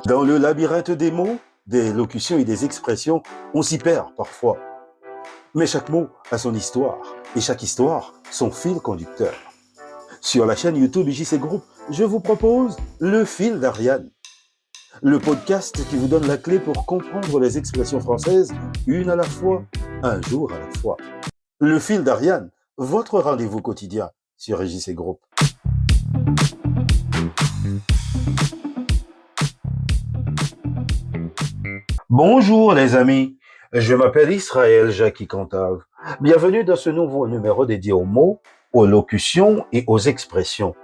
Dans le labyrinthe des mots, des locutions et des expressions, on s'y perd parfois. Mais chaque mot a son histoire, et chaque histoire, son fil conducteur. Sur la chaîne YouTube JC Group, je vous propose Le Fil d'Ariane, le podcast qui vous donne la clé pour comprendre les expressions françaises, une à la fois, un jour à la fois. Le Fil d'Ariane, votre rendez-vous quotidien sur JC Group. Bonjour les amis, je m'appelle Israël Jackie Cantave. Bienvenue dans ce nouveau numéro dédié aux mots, aux locutions et aux expressions.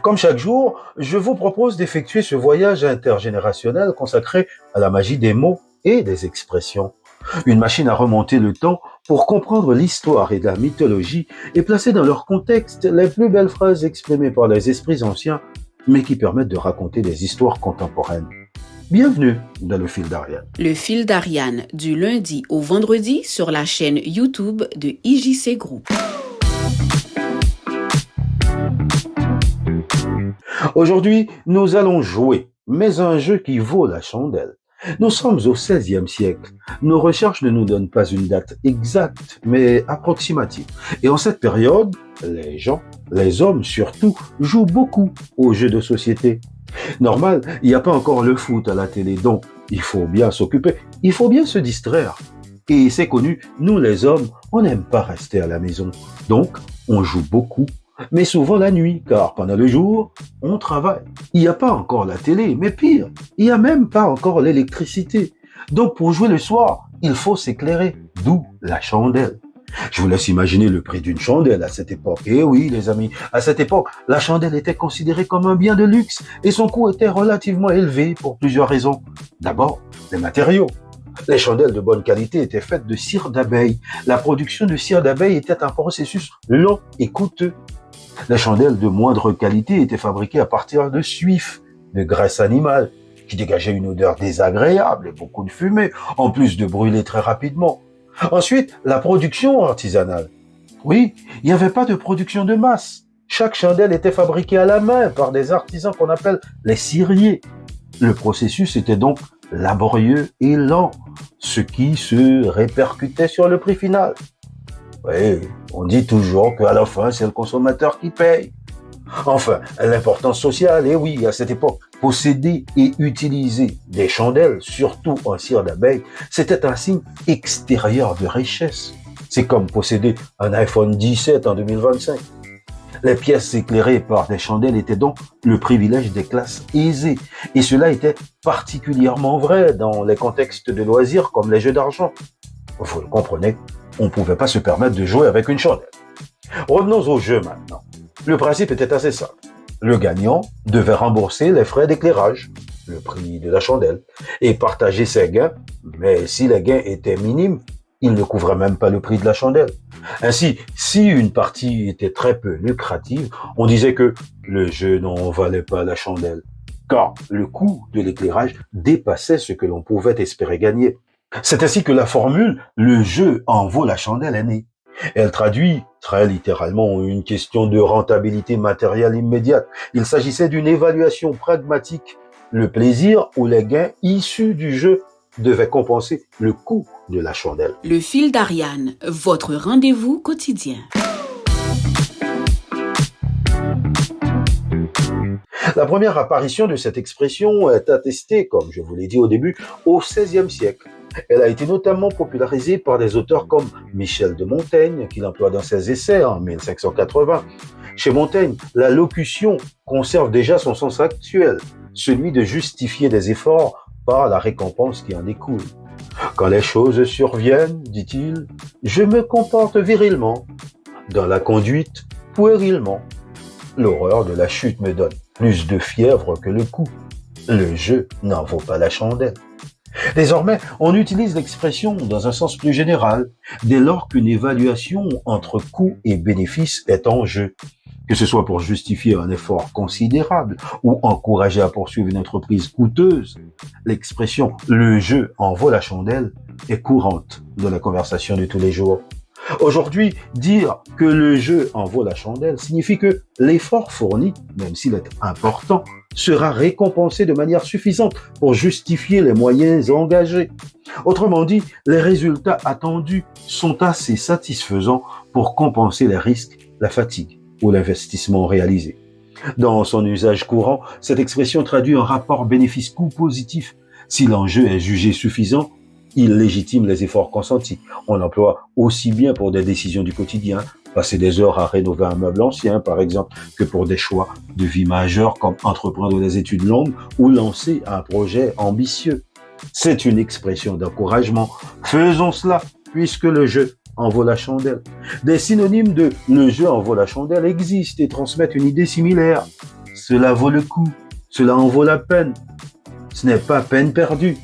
Comme chaque jour, je vous propose d'effectuer ce voyage intergénérationnel consacré à la magie des mots et des expressions. Une machine à remonter le temps pour comprendre l'histoire et la mythologie et placer dans leur contexte les plus belles phrases exprimées par les esprits anciens, mais qui permettent de raconter des histoires contemporaines. Bienvenue dans le Fil d'Ariane. Le Fil d'Ariane, du lundi au vendredi sur la chaîne YouTube de IJC Group. Aujourd'hui, nous allons jouer, mais un jeu qui vaut la chandelle. Nous sommes au XVIe siècle. Nos recherches ne nous donnent pas une date exacte, mais approximative. Et en cette période, les gens, les hommes surtout, jouent beaucoup aux jeux de société. Normal, il n'y a pas encore le foot à la télé, donc il faut bien s'occuper, il faut bien se distraire. Et c'est connu, nous les hommes, on n'aime pas rester à la maison. Donc, on joue beaucoup, mais souvent la nuit, car pendant le jour, on travaille. Il n'y a pas encore la télé, mais pire, il n'y a même pas encore l'électricité. Donc pour jouer le soir, il faut s'éclairer, d'où la chandelle. Je vous laisse imaginer le prix d'une chandelle à cette époque. Et oui, les amis, à cette époque, la chandelle était considérée comme un bien de luxe et son coût était relativement élevé pour plusieurs raisons. D'abord, les matériaux. Les chandelles de bonne qualité étaient faites de cire d'abeille. La production de cire d'abeille était un processus long et coûteux. Les chandelles de moindre qualité étaient fabriquées à partir de suif, de graisse animale, qui dégageait une odeur désagréable et beaucoup de fumée, en plus de brûler très rapidement. Ensuite, la production artisanale. Oui, il n'y avait pas de production de masse. Chaque chandelle était fabriquée à la main par des artisans qu'on appelle les ciriers. Le processus était donc laborieux et lent, ce qui se répercutait sur le prix final. Oui, on dit toujours qu'à la fin, c'est le consommateur qui paye. Enfin, l'importance sociale, et oui, à cette époque, posséder et utiliser des chandelles, surtout en cire d'abeille, c'était un signe extérieur de richesse. C'est comme posséder un iPhone 17 en 2025. Les pièces éclairées par des chandelles étaient donc le privilège des classes aisées. Et cela était particulièrement vrai dans les contextes de loisirs comme les jeux d'argent. Vous le comprenez, on ne pouvait pas se permettre de jouer avec une chandelle. Revenons au jeu maintenant. Le principe était assez simple. Le gagnant devait rembourser les frais d'éclairage, le prix de la chandelle, et partager ses gains, mais si les gains étaient minimes, ils ne couvraient même pas le prix de la chandelle. Ainsi, si une partie était très peu lucrative, on disait que le jeu n'en valait pas la chandelle, car le coût de l'éclairage dépassait ce que l'on pouvait espérer gagner. C'est ainsi que la formule « le jeu en vaut la chandelle » est née. Elle traduit très littéralement une question de rentabilité matérielle immédiate. Il s'agissait d'une évaluation pragmatique. Le plaisir ou les gains issus du jeu devaient compenser le coût de la chandelle. Le Fil d'Ariane, votre rendez-vous quotidien. La première apparition de cette expression est attestée, comme je vous l'ai dit au début, au XVIe siècle. Elle a été notamment popularisée par des auteurs comme Michel de Montaigne, qui l'emploie dans ses essais en 1580. Chez Montaigne, la locution conserve déjà son sens actuel, celui de justifier des efforts par la récompense qui en découle. Quand les choses surviennent, dit-il, je me comporte virilement. Dans la conduite, puérilement. L'horreur de la chute me donne plus de fièvre que le coup. Le jeu n'en vaut pas la chandelle. Désormais, on utilise l'expression dans un sens plus général, dès lors qu'une évaluation entre coûts et bénéfices est en jeu, que ce soit pour justifier un effort considérable ou encourager à poursuivre une entreprise coûteuse. L'expression « le jeu en vaut la chandelle » est courante dans la conversation de tous les jours. Aujourd'hui, dire que le jeu en vaut la chandelle signifie que l'effort fourni, même s'il est important, sera récompensé de manière suffisante pour justifier les moyens engagés. Autrement dit, les résultats attendus sont assez satisfaisants pour compenser les risques, la fatigue ou l'investissement réalisé. Dans son usage courant, cette expression traduit un rapport bénéfice-coût positif. Si l'enjeu est jugé suffisant, il légitime les efforts consentis. On l'emploie aussi bien pour des décisions du quotidien, passer des heures à rénover un meuble ancien, par exemple, que pour des choix de vie majeurs comme entreprendre des études longues ou lancer un projet ambitieux. C'est une expression d'encouragement. Faisons cela, puisque le jeu en vaut la chandelle. Des synonymes de le jeu en vaut la chandelle existent et transmettent une idée similaire. Cela vaut le coup, cela en vaut la peine. Ce n'est pas peine perdue.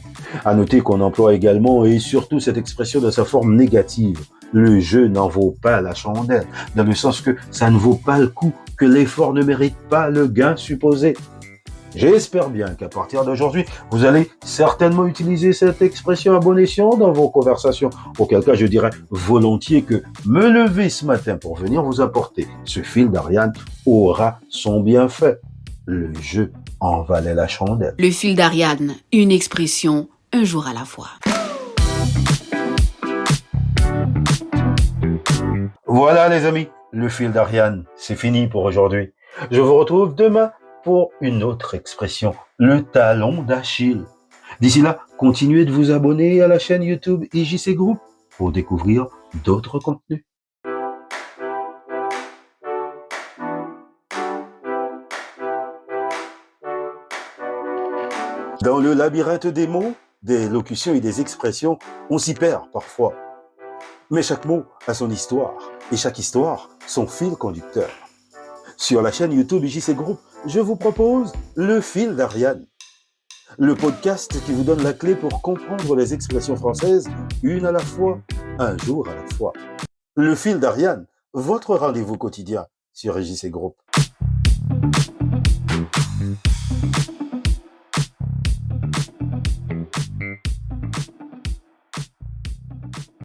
À noter qu'on emploie également et surtout cette expression dans sa forme négative. Le jeu n'en vaut pas la chandelle, dans le sens que ça ne vaut pas le coup, que l'effort ne mérite pas le gain supposé. J'espère bien qu'à partir d'aujourd'hui, vous allez certainement utiliser cette expression à bon escient dans vos conversations. Auquel cas, je dirais volontiers que me lever ce matin pour venir vous apporter ce fil d'Ariane aura son bienfait. Le jeu en valait la chandelle. Le fil d'Ariane, une expression un jour à la fois. Voilà les amis, le fil d'Ariane, c'est fini pour aujourd'hui. Je vous retrouve demain pour une autre expression, le talon d'Achille. D'ici là, continuez de vous abonner à la chaîne YouTube IJC Group pour découvrir d'autres contenus. Dans le labyrinthe des mots, des locutions et des expressions, on s'y perd parfois. Mais chaque mot a son histoire et chaque histoire son fil conducteur. Sur la chaîne YouTube IJC Group, je vous propose le fil d'Ariane, le podcast qui vous donne la clé pour comprendre les expressions françaises une à la fois, un jour à la fois. Le fil d'Ariane, votre rendez-vous quotidien sur IJC Group.